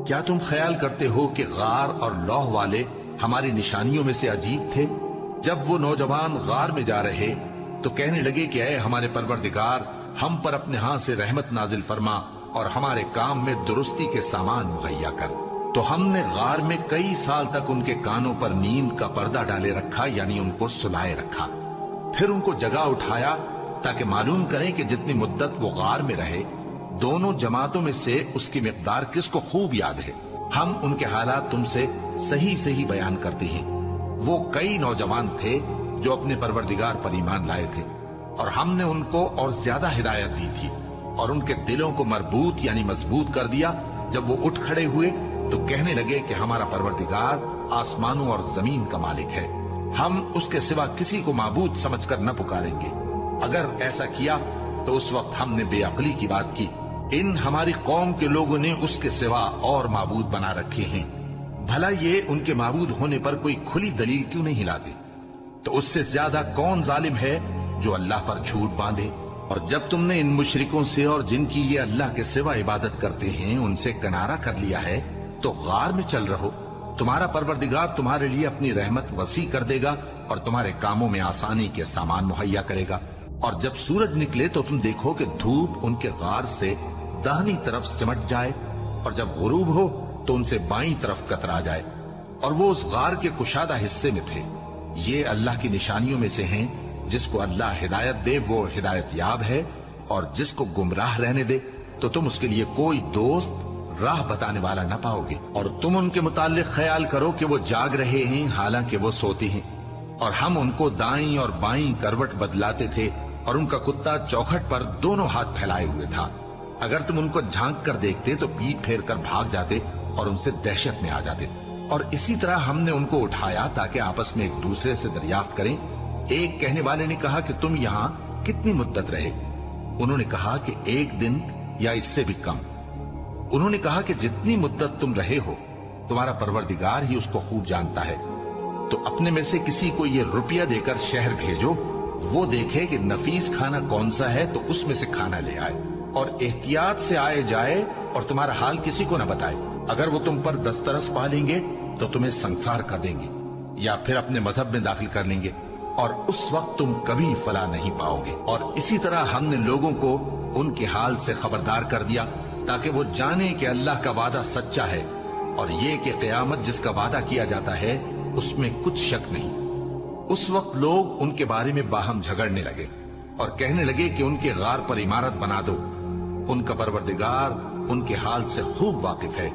کیا تم خیال کرتے ہو کہ غار اور لوح والے ہماری نشانیوں میں سے عجیب تھے؟ جب وہ نوجوان غار میں جا رہے تو کہنے لگے کہ اے ہمارے پروردگار، ہم پر اپنے ہاں سے رحمت نازل فرما اور ہمارے کام میں درستی کے سامان مہیا کر۔ تو ہم نے غار میں کئی سال تک ان کے کانوں پر نیند کا پردہ ڈالے رکھا، یعنی ان کو سلائے رکھا۔ پھر ان کو جگا اٹھایا تاکہ معلوم کریں کہ جتنی مدت وہ غار میں رہے دونوں جماعتوں میں سے اس کی مقدار کس کو خوب یاد ہے۔ ہم ان کے حالات تم سے صحیح صحیح بیان کرتے ہیں۔ وہ کئی نوجوان تھے جو اپنے پروردگار پر ایمان لائے تھے، اور ہم نے ان کو اور زیادہ ہدایت دی تھی، اور ان کے دلوں کو مربوط یعنی مضبوط کر دیا۔ جب وہ اٹھ کھڑے ہوئے تو کہنے لگے کہ ہمارا پروردگار آسمانوں اور زمین کا مالک ہے، ہم اس کے سوا کسی کو معبود سمجھ کر نہ پکاریں گے۔ اگر ایسا کیا تو اس وقت ہم نے بے عقلی کی بات کی۔ ان ہماری قوم کے لوگوں نے اس کے سوا اور معبود بنا رکھے ہیں، بھلا یہ ان کے معبود ہونے پر کوئی کھلی دلیل کیوں نہیں لاتے؟ تو اس سے زیادہ کون ظالم ہے جو اللہ پر جھوٹ باندھے؟ اور جب تم نے ان مشرکوں سے اور جن کی یہ اللہ کے سوا عبادت کرتے ہیں ان سے کنارہ کر لیا ہے تو غار میں چل رہو، تمہارا پروردگار تمہارے لیے اپنی رحمت وسیع کر دے گا اور تمہارے کاموں میں آسانی کے سامان مہیا کرے گا۔ اور جب سورج نکلے تو تم دیکھو کہ دھوپ ان کے غار سے داہنی طرف سمٹ جائے، اور جب غروب ہو تو ان سے بائیں طرف کترا جائے، اور وہ اس غار کے کشادہ حصے میں تھے۔ یہ اللہ کی نشانیوں میں سے ہیں، جس کو اللہ ہدایت دے وہ ہدایت یاب ہے، اور جس کو گمراہ رہنے دے تو تم اس کے لیے کوئی دوست راہ بتانے والا نہ پاؤ گے۔ اور تم ان کے متعلق خیال کرو کہ وہ جاگ رہے ہیں حالانکہ وہ سوتے ہیں، اور ہم ان کو دائیں اور بائیں کروٹ بدلاتے تھے، اور ان کا کتا چوکھٹ پر دونوں ہاتھ پھیلائے ہوئے تھا۔ اگر تم ان کو جھانک کر دیکھتے تو پیٹ پھیر کر بھاگ جاتے اور ان سے دہشت میں آ جاتے۔ اور اسی طرح ہم نے ان کو اٹھایا تاکہ آپس میں ایک دوسرے سے دریافت کریں۔ ایک کہنے والے نے کہا کہ تم یہاں کتنی مدت رہے؟ انہوں نے کہا کہ 1 دن یا اس سے بھی کم۔ انہوں نے کہا کہ جتنی مدت تم رہے ہو تمہارا پروردگار ہی اس کو خوب جانتا ہے، تو اپنے میں سے کسی کو یہ روپیہ دے کر شہر بھیجو، وہ دیکھے کہ نفیس کھانا کون سا ہے تو اس میں سے کھانا لے آئے، اور احتیاط سے آئے جائے اور تمہارا حال کسی کو نہ بتائے۔ اگر وہ تم پر دسترس پا لیں گے تو تمہیں سنسار کر دیں گے یا پھر اپنے مذہب میں داخل کر لیں گے، اور اس وقت تم کبھی فلاح نہیں پاؤ گے۔ اور اسی طرح ہم نے لوگوں کو ان کے حال سے خبردار کر دیا تاکہ وہ جانیں کہ اللہ کا وعدہ سچا ہے، اور یہ کہ قیامت جس کا وعدہ کیا جاتا ہے اس میں کچھ شک نہیں۔ اس وقت لوگ ان کے بارے میں باہم جھگڑنے لگے اور کہنے لگے کہ ان کے غار پر عمارت بنا دو، ان کا پروردگار ان کے حال سے خوب واقف ہے۔